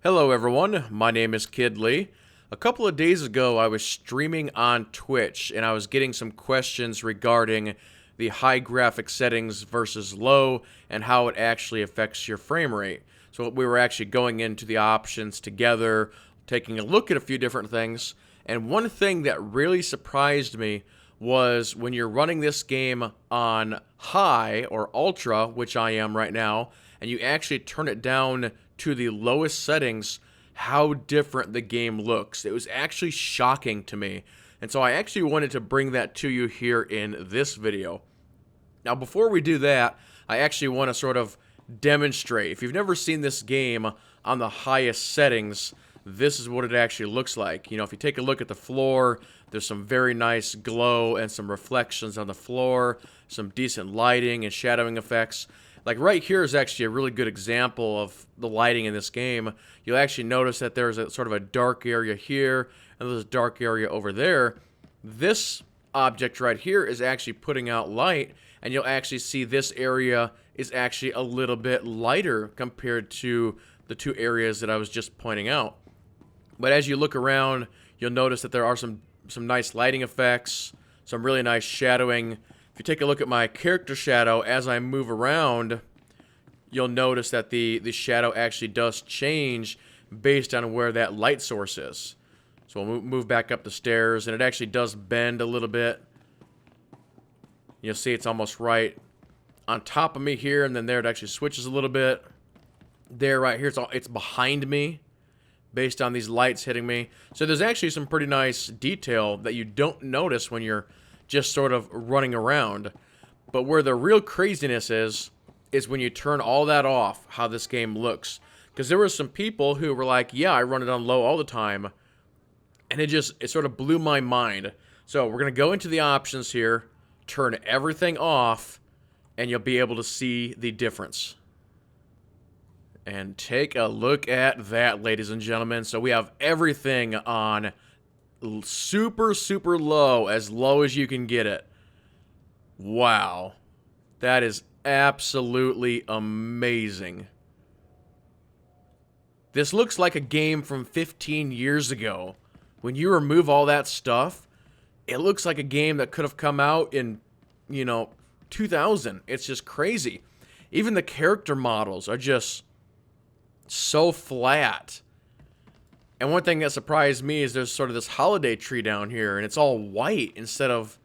Hello everyone, my name is Kid Lee. A couple of days ago I was streaming on Twitch and I was getting some questions regarding the high graphic settings versus low and how it actually affects your frame rate. So we were actually going into the options together, taking a look at a few different things, and one thing that really surprised me was when you're running this game on high or ultra, which I am right now, and you actually turn it down to the lowest settings, how different the game looks. It was actually shocking to me. And so I actually wanted to bring that to you here in this video. Now, before we do that, I actually want to sort of demonstrate. If you've never seen this game on the highest settings, this is what it actually looks like. You know, if you take a look at the floor, there's some very nice glow and some reflections on the floor, some decent lighting and shadowing effects. Like right here is actually a really good example of the lighting in this game. You'll actually notice that there's a sort of a dark area here and there's a dark area over there. This object right here is actually putting out light, and you'll actually see this area is actually a little bit lighter compared to the two areas that I was just pointing out. But as you look around, you'll notice that there are some nice lighting effects, some really nice shadowing. If you take a look at my character shadow, as I move around, you'll notice that the shadow actually does change based on where that light source is. So we'll move back up the stairs, and it actually does bend a little bit. You'll see it's almost right on top of me here, and then there it actually switches a little bit. There, right here, it's behind me based on these lights hitting me. So there's actually some pretty nice detail that you don't notice when you're just sort of running around. But where the real craziness is when you turn all that off, how this game looks. Because there were some people who were like, yeah, I run it on low all the time. And it sort of blew my mind. So we're going to go into the options here, turn everything off, and you'll be able to see the difference. And take a look at that, ladies and gentlemen. So we have everything on super, super low as you can get it. Wow. That is absolutely amazing. This looks like a game from 15 years ago. When you remove all that stuff, it looks like a game that could have come out in, 2000. It's just crazy. Even the character models are just so flat. And one thing that surprised me is there's sort of this holiday tree down here, and it's all white instead of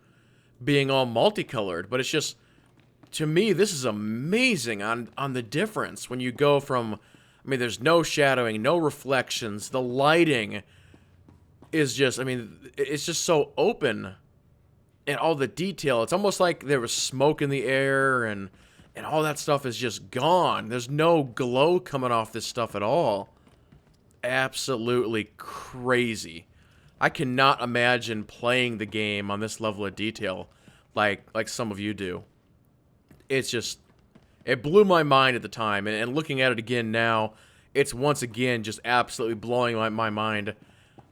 being all multicolored. But it's just, to me, this is amazing on the difference when you go from, I mean, there's no shadowing, no reflections. The lighting is just, I mean, it's just so open, and all the detail. It's almost like there was smoke in the air, and all that stuff is just gone. There's no glow coming off this stuff at all. Absolutely crazy. I cannot imagine playing the game on this level of detail like some of you do. It's just, it blew my mind at the time, and looking at it again now, it's once again just absolutely blowing my mind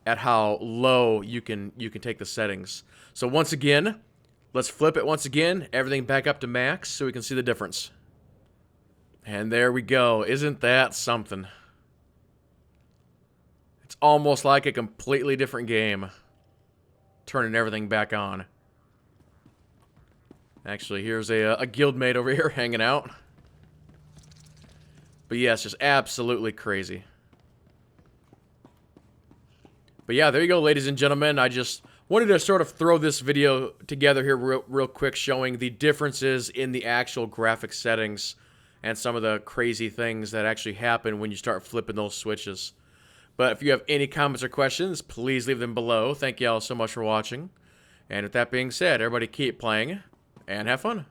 at how low you can take the settings. So once again, let's flip it once again, everything back up to max so we can see the difference. And there we go. Isn't that something? It's almost like a completely different game. Turning everything back on. Actually, here's a guildmate over here hanging out. But yeah, it's just absolutely crazy. But yeah, there you go, ladies and gentlemen. I just wanted to sort of throw this video together here real quick, showing the differences in the actual graphic settings and some of the crazy things that actually happen when you start flipping those switches. But if you have any comments or questions, please leave them below. Thank you all so much for watching. And with that being said, everybody keep playing and have fun.